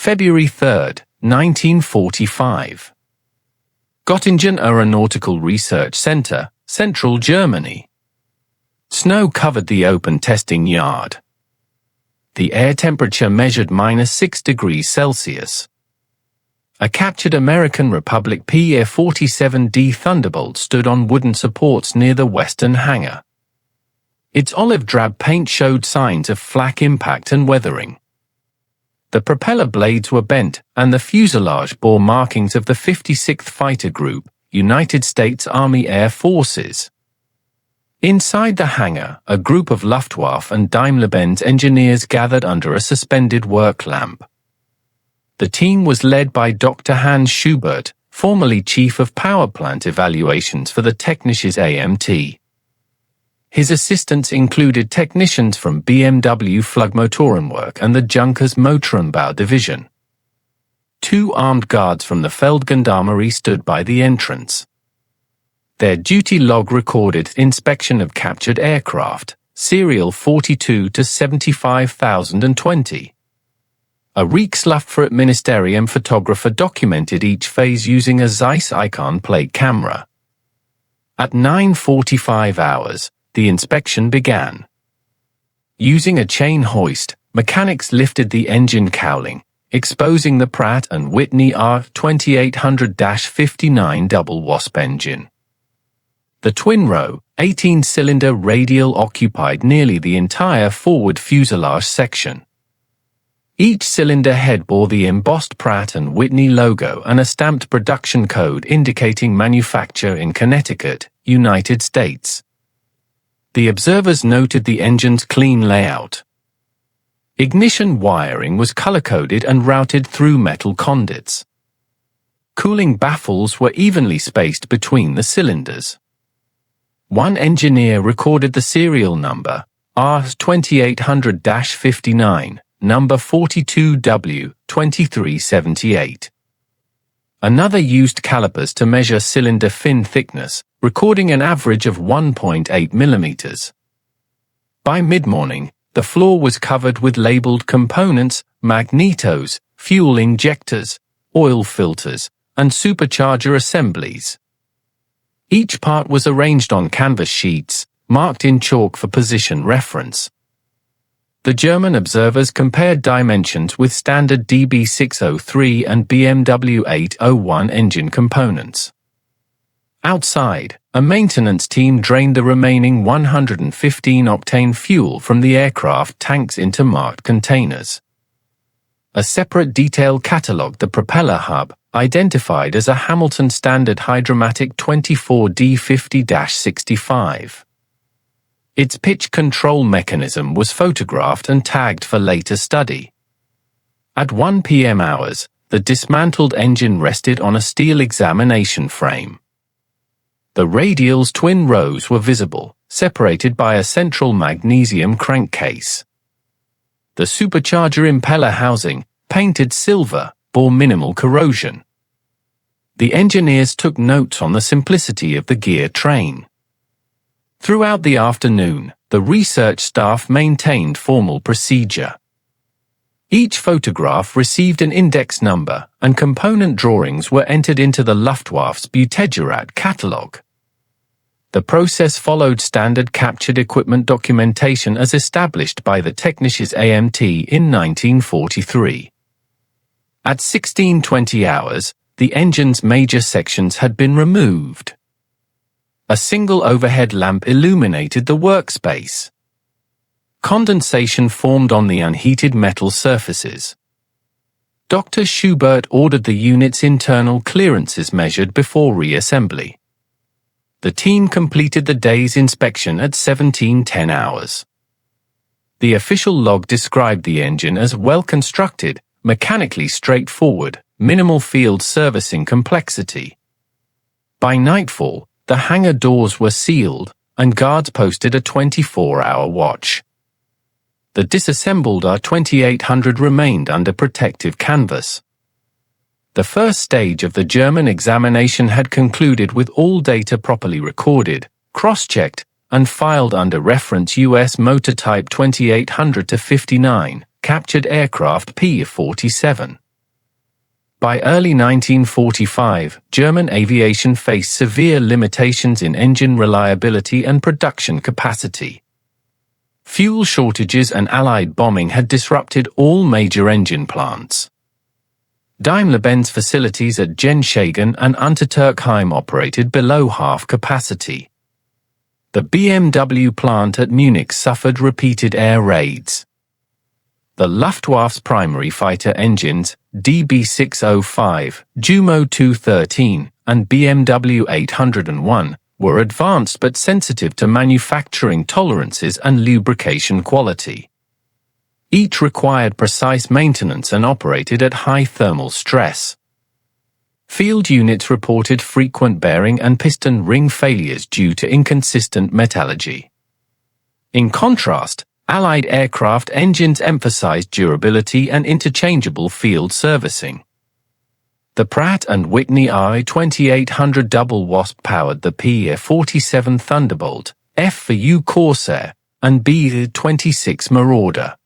February 3, 1945. Göttingen Aeronautical Research Center, Central Germany. Snow covered the open testing yard. The air temperature measured -6 degrees Celsius. A captured American Republic P-47 Thunderbolt stood on wooden supports near the western hangar. Its olive-drab paint showed signs of flak impact and weathering. The propeller blades were bent, and the fuselage bore markings of the 56th Fighter Group, United States Army Air Forces. Inside the hangar, a group of Luftwaffe and Daimler-Benz engineers gathered under a suspended work lamp. The team was led by Dr. Hans Schubert, formerly Chief of Power Plant Evaluations for the Technisches Amt. His assistants included technicians from BMW Flugmotorenwerk and the Junkers Motorenbau Division. 2 armed guards from the Feldgendarmerie stood by the entrance. Their duty log recorded inspection of captured aircraft, serial 42 to 75,020. A Rijksluchtvaartministerium photographer documented each phase using a Zeiss icon plate camera. At 9:45 hours, the inspection began. Using a chain hoist, mechanics lifted the engine cowling, exposing the Pratt Whitney R-2800-59 double wasp engine. The twin-row, 18-cylinder radial occupied nearly the entire forward fuselage section. Each cylinder head bore the embossed Pratt & Whitney logo and a stamped production code indicating manufacture in Connecticut, United States. The observers noted the engine's clean layout. Ignition wiring was color-coded and routed through metal conduits. Cooling baffles were evenly spaced between the cylinders. One engineer recorded the serial number, R-2800-59, number 42W2378. Another used calipers to measure cylinder fin thickness, recording an average of 1.8 millimeters. By mid-morning, the floor was covered with labeled components, magnetos, fuel injectors, oil filters, and supercharger assemblies. Each part was arranged on canvas sheets, marked in chalk for position reference. The German observers compared dimensions with standard DB603 and BMW 801 engine components. Outside, a maintenance team drained the remaining 115-octane fuel from the aircraft tanks into marked containers. A separate detail catalogued the propeller hub, identified as a Hamilton Standard Hydromatic 24D50-65. Its pitch control mechanism was photographed and tagged for later study. At 1 p.m. hours, the dismantled engine rested on a steel examination frame. The radial's twin rows were visible, separated by a central magnesium crankcase. The supercharger impeller housing, painted silver, bore minimal corrosion. The engineers took notes on the simplicity of the gear train. Throughout the afternoon, the research staff maintained formal procedure. Each photograph received an index number, and component drawings were entered into the Luftwaffe's Buttegerat catalogue. The process followed standard captured equipment documentation as established by the Technisches Amt in 1943. At 16:20 hours, the engine's major sections had been removed. A single overhead lamp illuminated the workspace. Condensation formed on the unheated metal surfaces. Dr. Schubert ordered the unit's internal clearances measured before reassembly. The team completed the day's inspection at 17:10 hours. The official log described the engine as well-constructed, mechanically straightforward, minimal field servicing complexity. By nightfall, the hangar doors were sealed, and guards posted a 24-hour watch. The disassembled R-2800 remained under protective canvas. The first stage of the German examination had concluded with all data properly recorded, cross-checked, and filed under reference U.S. Motor Type 2800-59, captured aircraft P-47. By early 1945, German aviation faced severe limitations in engine reliability and production capacity. Fuel shortages and Allied bombing had disrupted all major engine plants. Daimler-Benz facilities at Göttingen and Untertürkheim operated below half capacity. The BMW plant at Munich suffered repeated air raids. The Luftwaffe's primary fighter engines, DB605, Jumo 213, and BMW 801, were advanced but sensitive to manufacturing tolerances and lubrication quality. Each required precise maintenance and operated at high thermal stress. Field units reported frequent bearing and piston ring failures due to inconsistent metallurgy. In contrast, Allied aircraft engines emphasized durability and interchangeable field servicing. The Pratt Whitney R-2800 double wasp powered the P-47 Thunderbolt, F for U Corsair, and B-26 Marauder.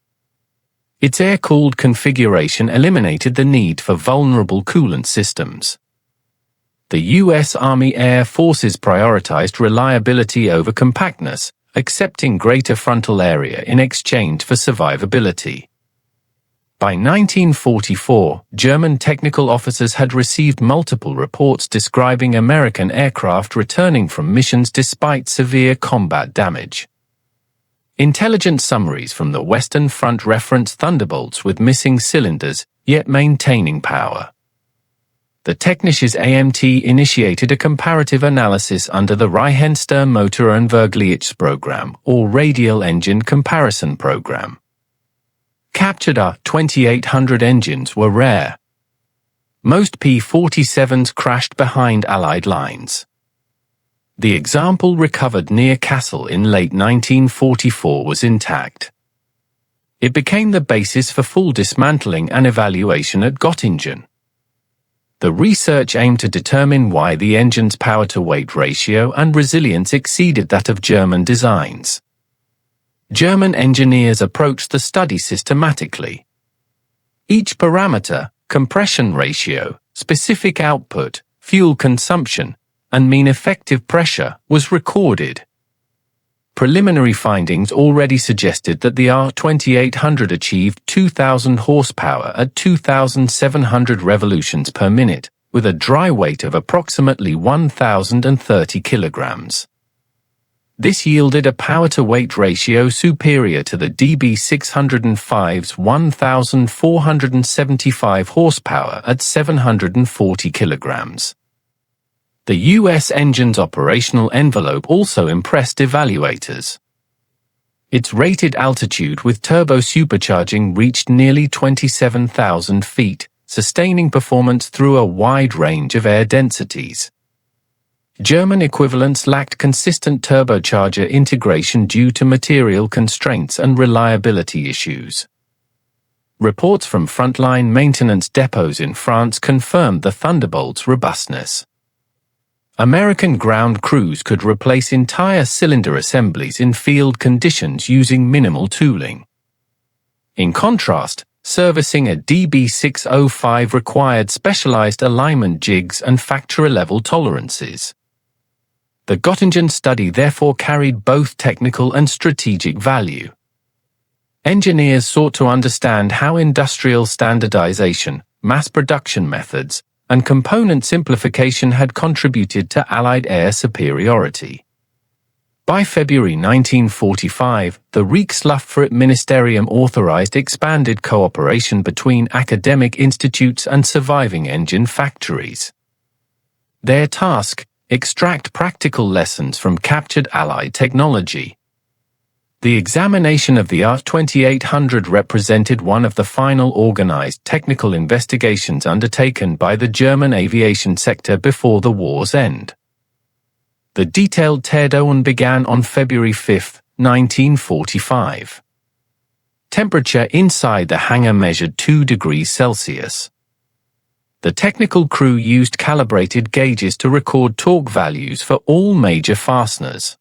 Its air-cooled configuration eliminated the need for vulnerable coolant systems. The U.S. Army Air Forces prioritized reliability over compactness, accepting greater frontal area in exchange for survivability. By 1944, German technical officers had received multiple reports describing American aircraft returning from missions despite severe combat damage. Intelligence summaries from the Western Front referenced Thunderbolts with missing cylinders, yet maintaining power. The Technisches Amt initiated a comparative analysis under the Reihenster Motor- und Vergleichsprogramm, or Radial Engine Comparison Program. Captured R-2800 engines were rare. Most P-47s crashed behind Allied lines. The example recovered near Kassel in late 1944 was intact. It became the basis for full dismantling and evaluation at Göttingen. The research aimed to determine why the engine's power-to-weight ratio and resilience exceeded that of German designs. German engineers approached the study systematically. Each parameter, compression ratio, specific output, fuel consumption, and mean effective pressure, was recorded. Preliminary findings already suggested that the R-2800 achieved 2,000 horsepower at 2,700 revolutions per minute, with a dry weight of approximately 1,030 kilograms. This yielded a power-to-weight ratio superior to the DB605's 1,475 horsepower at 740 kilograms. The U.S. engine's operational envelope also impressed evaluators. Its rated altitude with turbo supercharging reached nearly 27,000 feet, sustaining performance through a wide range of air densities. German equivalents lacked consistent turbocharger integration due to material constraints and reliability issues. Reports from frontline maintenance depots in France confirmed the Thunderbolt's robustness. American ground crews could replace entire cylinder assemblies in field conditions using minimal tooling. In contrast, servicing a DB605 required specialized alignment jigs and factory-level tolerances. The Göttingen study therefore carried both technical and strategic value. Engineers sought to understand how industrial standardization, mass production methods, and component simplification had contributed to Allied air superiority. By February 1945, the Reichsluftfahrtministerium authorized expanded cooperation between academic institutes and surviving engine factories. Their task: extract practical lessons from captured Allied technology. The examination of the R-2800 represented one of the final organized technical investigations undertaken by the German aviation sector before the war's end. The detailed teardown began on February 5, 1945. Temperature inside the hangar measured 2 degrees Celsius. The technical crew used calibrated gauges to record torque values for all major fasteners.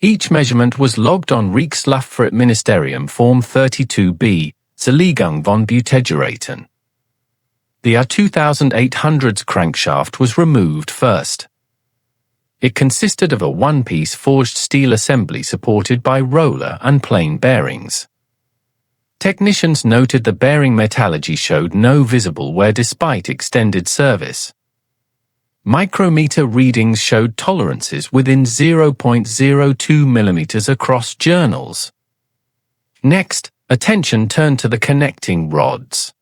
Each measurement was logged on Reichsluftfahrtministerium Form 32b, Zerlegung von Buttegeraten. the R-2800's crankshaft was removed first. It consisted of a one-piece forged steel assembly supported by roller and plain bearings. Technicians noted the bearing metallurgy showed no visible wear despite extended service. Micrometer readings showed tolerances within 0.02 mm across journals. Next, attention turned to the connecting rods.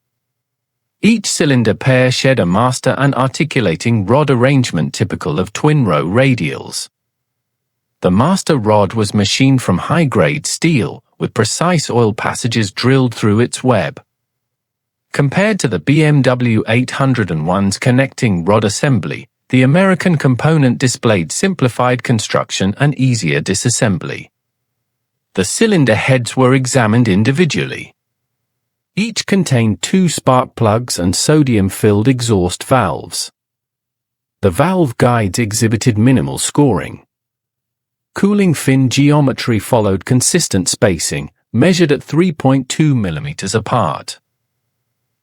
Each cylinder pair shared a master and articulating rod arrangement typical of twin-row radials. The master rod was machined from high-grade steel, with precise oil passages drilled through its web. Compared to the BMW 801's connecting rod assembly, the American component displayed simplified construction and easier disassembly. The cylinder heads were examined individually. Each contained 2 spark plugs and sodium-filled exhaust valves. The valve guides exhibited minimal scoring. Cooling fin geometry followed consistent spacing, measured at 3.2 mm apart.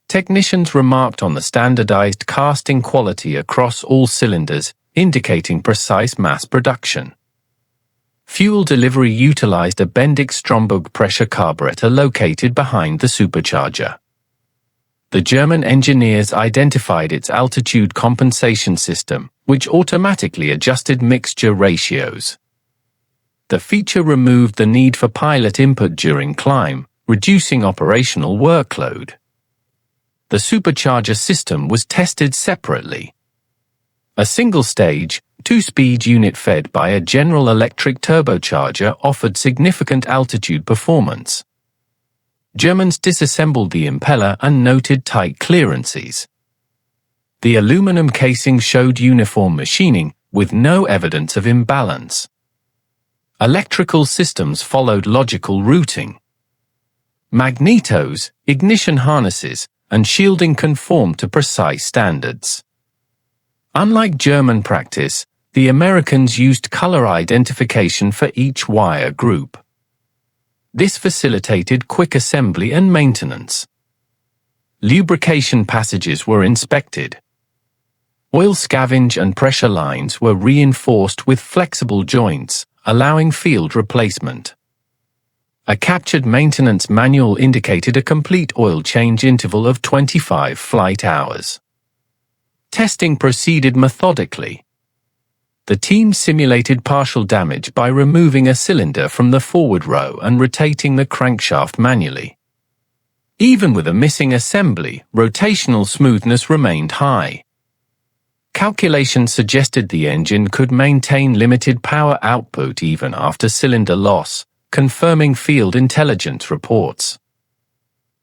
Technicians remarked on the standardized casting quality across all cylinders, indicating precise mass production. Fuel delivery utilized a Bendix-Stromberg pressure carburetor located behind the supercharger. The German engineers identified its altitude compensation system, which automatically adjusted mixture ratios. The feature removed the need for pilot input during climb, reducing operational workload. The supercharger system was tested separately. A single-stage, 2-speed unit fed by a General Electric turbocharger offered significant altitude performance. Germans disassembled the impeller and noted tight clearances. The aluminum casing showed uniform machining, with no evidence of imbalance. Electrical systems followed logical routing. Magnetos, ignition harnesses, and shielding conformed to precise standards. Unlike German practice, the Americans used color identification for each wire group. This facilitated quick assembly and maintenance. Lubrication passages were inspected. Oil scavenge and pressure lines were reinforced with flexible joints, allowing field replacement. A captured maintenance manual indicated a complete oil change interval of 25 flight hours. Testing proceeded methodically. The team simulated partial damage by removing a cylinder from the forward row and rotating the crankshaft manually. Even with a missing assembly, rotational smoothness remained high. Calculations suggested the engine could maintain limited power output even after cylinder loss, confirming field intelligence reports.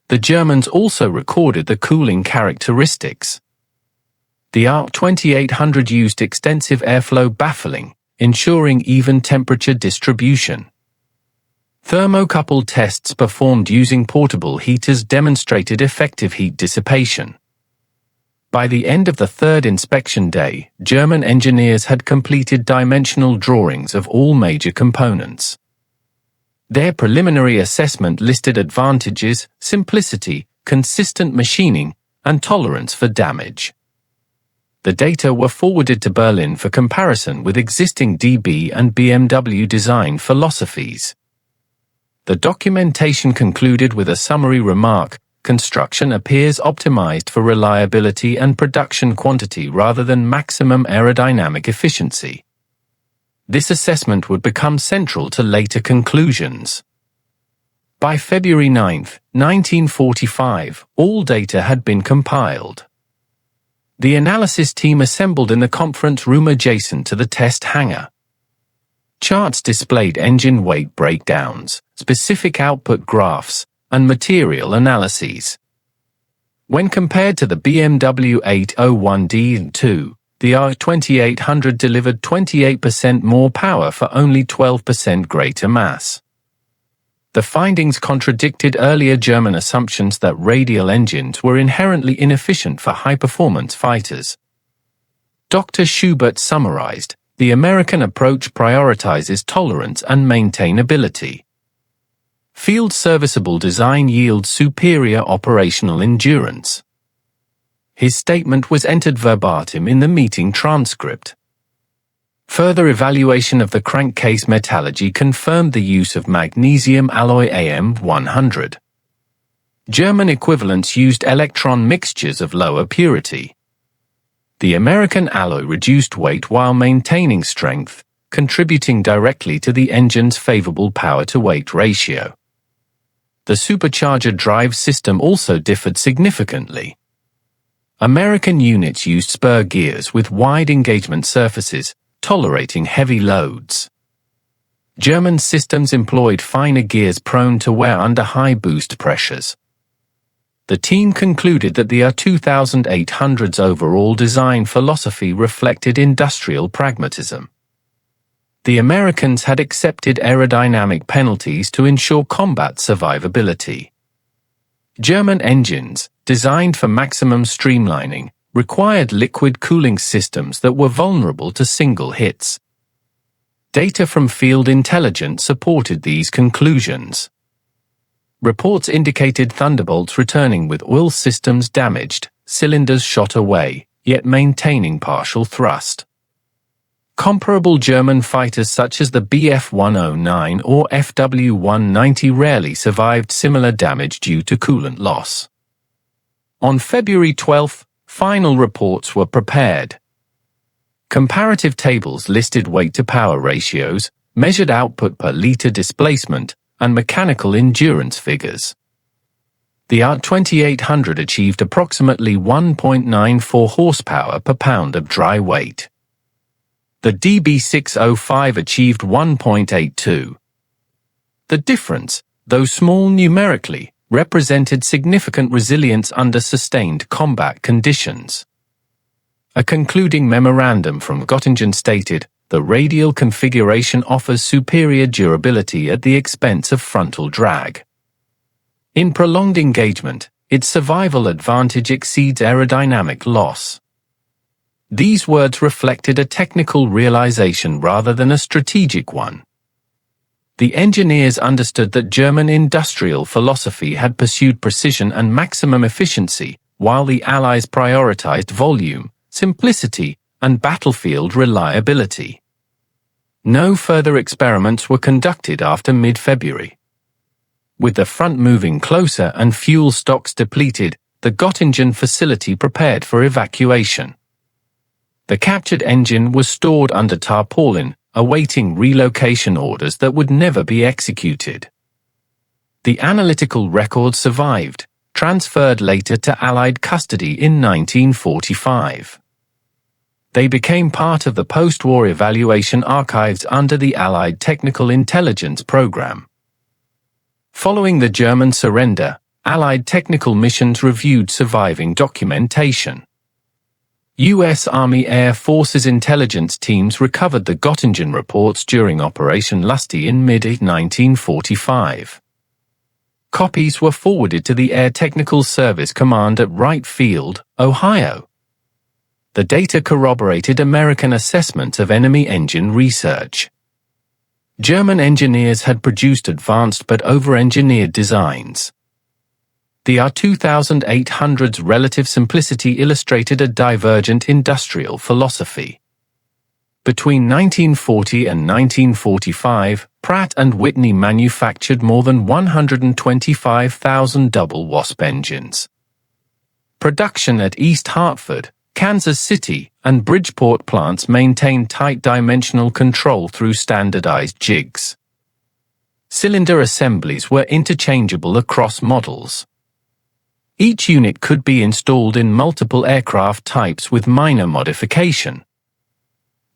The Germans also recorded the cooling characteristics. The R-2800 used extensive airflow baffling, ensuring even temperature distribution. Thermocouple tests performed using portable heaters demonstrated effective heat dissipation. By the end of the third inspection day, German engineers had completed dimensional drawings of all major components. Their preliminary assessment listed advantages, simplicity, consistent machining, and tolerance for damage. The data were forwarded to Berlin for comparison with existing DB and BMW design philosophies. The documentation concluded with a summary remark: construction appears optimized for reliability and production quantity rather than maximum aerodynamic efficiency. This assessment would become central to later conclusions. By February 9, 1945, all data had been compiled. The analysis team assembled in the conference room adjacent to the test hangar. Charts displayed engine weight breakdowns, specific output graphs, and material analyses. When compared to the BMW 801D and 2, the R-2800 delivered 28% more power for only 12% greater mass. The findings contradicted earlier German assumptions that radial engines were inherently inefficient for high-performance fighters. Dr. Schubert summarized, the American approach prioritizes tolerance and maintainability. Field serviceable design yields superior operational endurance. His statement was entered verbatim in the meeting transcript. Further evaluation of the crankcase metallurgy confirmed the use of magnesium alloy AM100. German equivalents used electron mixtures of lower purity. The American alloy reduced weight while maintaining strength, contributing directly to the engine's favorable power-to-weight ratio. The supercharger drive system also differed significantly. American units used spur gears with wide engagement surfaces, tolerating heavy loads. German systems employed finer gears prone to wear under high boost pressures. The team concluded that the R-2800's overall design philosophy reflected industrial pragmatism. The Americans had accepted aerodynamic penalties to ensure combat survivability. German engines, designed for maximum streamlining, required liquid cooling systems that were vulnerable to single hits. Data from field intelligence supported these conclusions. Reports indicated Thunderbolts returning with oil systems damaged, cylinders shot away, yet maintaining partial thrust. Comparable German fighters such as the Bf-109 or Fw-190 rarely survived similar damage due to coolant loss. On February 12, final reports were prepared. Comparative tables listed weight-to-power ratios, measured output per liter displacement, and mechanical endurance figures. The R-2800 achieved approximately 1.94 horsepower per pound of dry weight. The DB605 achieved 1.82. The difference, though small numerically, represented significant resilience under sustained combat conditions. A concluding memorandum from Göttingen stated, "The radial configuration offers superior durability at the expense of frontal drag. In prolonged engagement, its survival advantage exceeds aerodynamic loss." These words reflected a technical realization rather than a strategic one. The engineers understood that German industrial philosophy had pursued precision and maximum efficiency, while the Allies prioritized volume, simplicity, and battlefield reliability. No further experiments were conducted after mid-February. With the front moving closer and fuel stocks depleted, the Göttingen facility prepared for evacuation. The captured engine was stored under tarpaulin, awaiting relocation orders that would never be executed. The analytical record survived, transferred later to Allied custody in 1945. They became part of the post-war evaluation archives under the Allied Technical Intelligence Program. Following the German surrender, Allied technical missions reviewed surviving documentation. U.S. Army Air Forces intelligence teams recovered the Göttingen reports during Operation Lusty in mid-1945. Copies were forwarded to the Air Technical Service Command at Wright Field, Ohio. The data corroborated American assessment of enemy engine research. German engineers had produced advanced but over-engineered designs. The R-2800's relative simplicity illustrated a divergent industrial philosophy. Between 1940 and 1945, Pratt Whitney manufactured more than 125,000 double WASP engines. Production at East Hartford, Kansas City, and Bridgeport plants maintained tight dimensional control through standardized jigs. Cylinder assemblies were interchangeable across models. Each unit could be installed in multiple aircraft types with minor modification.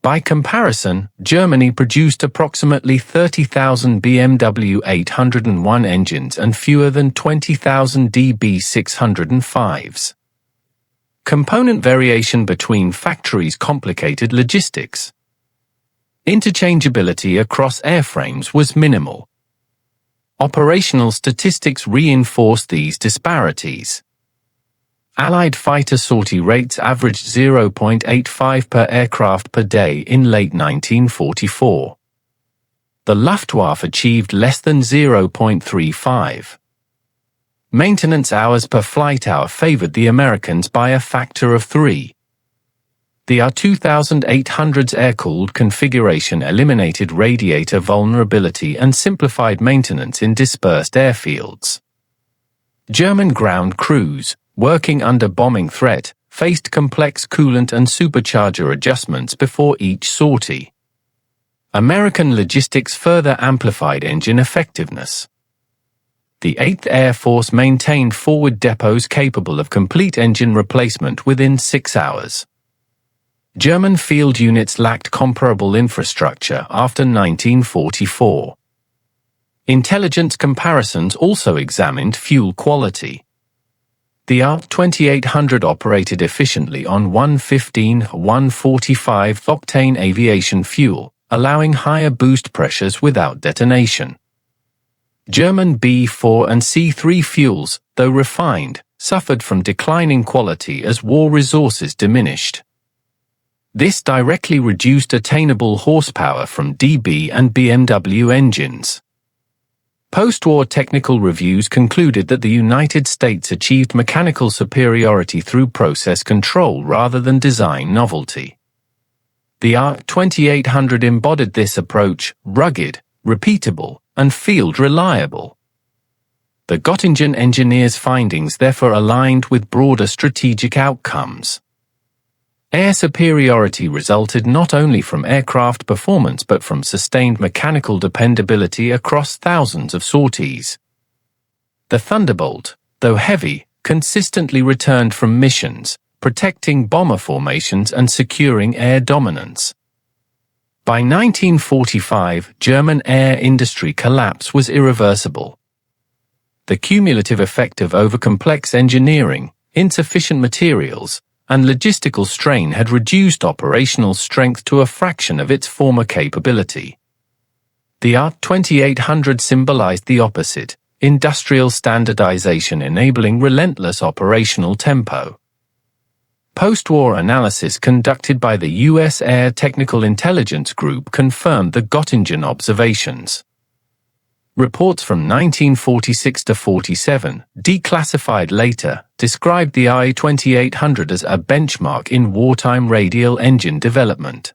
By comparison, Germany produced approximately 30,000 BMW 801 engines and fewer than 20,000 DB605s. Component variation between factories complicated logistics. Interchangeability across airframes was minimal. Operational statistics reinforced these disparities. Allied fighter sortie rates averaged 0.85 per aircraft per day in late 1944. The Luftwaffe achieved less than 0.35. Maintenance hours per flight hour favored the Americans by a factor of 3. The R-2800's air-cooled configuration eliminated radiator vulnerability and simplified maintenance in dispersed airfields. German ground crews, working under bombing threat, faced complex coolant and supercharger adjustments before each sortie. American logistics further amplified engine effectiveness. The 8th Air Force maintained forward depots capable of complete engine replacement within 6 hours. German field units lacked comparable infrastructure after 1944. Intelligence comparisons also examined fuel quality. The R-2800 operated efficiently on 115-145 octane aviation fuel, allowing higher boost pressures without detonation. German B-4 and C-3 fuels, though refined, suffered from declining quality as war resources diminished. This directly reduced attainable horsepower from DB and BMW engines. Post-war technical reviews concluded that the United States achieved mechanical superiority through process control rather than design novelty. The R-2800 embodied this approach, rugged, repeatable, and field reliable. The Göttingen engineers' findings therefore aligned with broader strategic outcomes. Air superiority resulted not only from aircraft performance but from sustained mechanical dependability across thousands of sorties. The Thunderbolt, though heavy, consistently returned from missions, protecting bomber formations and securing air dominance. By 1945, German air industry collapse was irreversible. The cumulative effect of overcomplex engineering, insufficient materials, and logistical strain had reduced operational strength to a fraction of its former capability. The R-2800 symbolized the opposite, industrial standardization enabling relentless operational tempo. Post-war analysis conducted by the U.S. Air Technical Intelligence Group confirmed the Göttingen observations. Reports from 1946 to 47, declassified later, described the R-2800 as a benchmark in wartime radial engine development.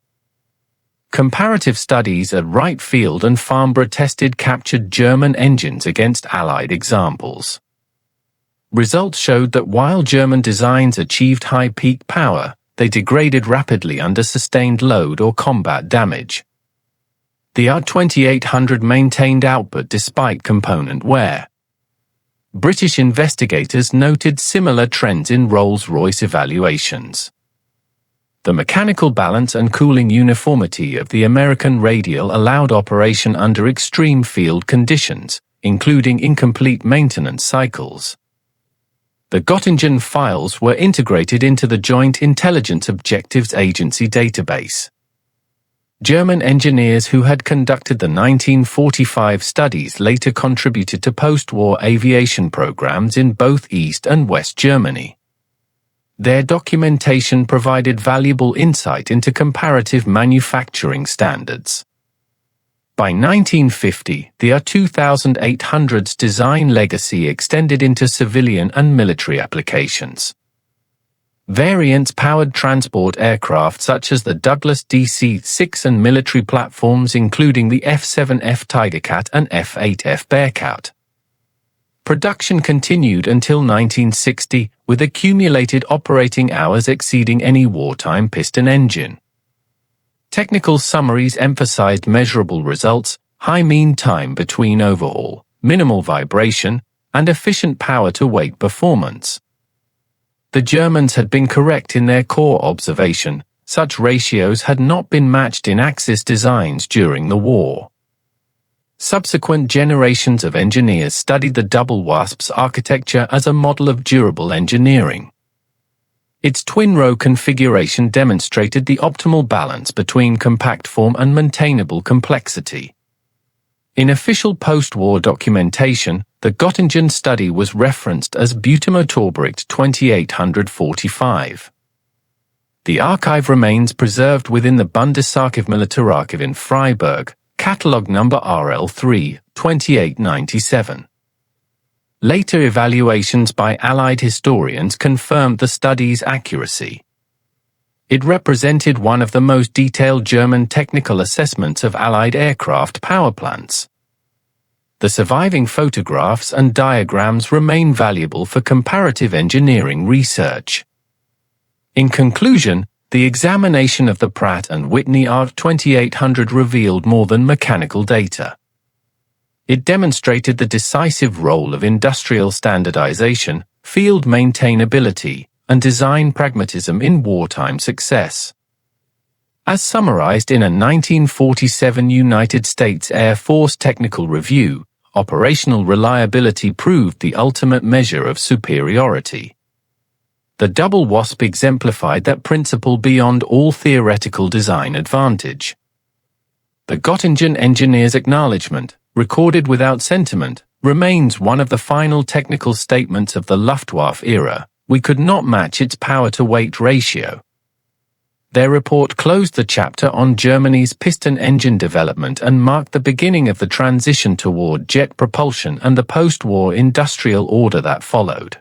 Comparative studies at Wright Field and Farnborough tested captured German engines against Allied examples. Results showed that while German designs achieved high peak power, they degraded rapidly under sustained load or combat damage. The R-2800 maintained output despite component wear. British investigators noted similar trends in Rolls-Royce evaluations. The mechanical balance and cooling uniformity of the American radial allowed operation under extreme field conditions, including incomplete maintenance cycles. The Göttingen files were integrated into the Joint Intelligence Objectives Agency database. German engineers who had conducted the 1945 studies later contributed to post-war aviation programs in both East and West Germany. Their documentation provided valuable insight into comparative manufacturing standards. By 1950, the R-2800's design legacy extended into civilian and military applications. Variants powered transport aircraft such as the Douglas DC-6 and military platforms including the F-7F Tigercat and F-8F Bearcat. Production continued until 1960, with accumulated operating hours exceeding any wartime piston engine. Technical summaries emphasized measurable results, high mean time between overhaul, minimal vibration, and efficient power-to-weight performance. The Germans had been correct in their core observation, such ratios had not been matched in Axis designs during the war. Subsequent generations of engineers studied the double WASP's architecture as a model of durable engineering. Its twin-row configuration demonstrated the optimal balance between compact form and maintainable complexity. In official post-war documentation, the Göttingen study was referenced as Butemotorbericht 2845. The archive remains preserved within the Bundesarchiv Militararchiv in Freiburg, catalogue number RL3, 2897. Later evaluations by Allied historians confirmed the study's accuracy. It represented one of the most detailed German technical assessments of Allied aircraft power plants. The surviving photographs and diagrams remain valuable for comparative engineering research. In conclusion, the examination of the Pratt Whitney R-2800 revealed more than mechanical data. It demonstrated the decisive role of industrial standardization, field maintainability, and design pragmatism in wartime success. As summarized in a 1947 United States Air Force technical review, operational reliability proved the ultimate measure of superiority. The double WASP exemplified that principle beyond all theoretical design advantage. The Göttingen engineer's acknowledgement, recorded without sentiment, remains one of the final technical statements of the Luftwaffe era. We could not match its power-to-weight ratio. Their report closed the chapter on Germany's piston engine development and marked the beginning of the transition toward jet propulsion and the post-war industrial order that followed.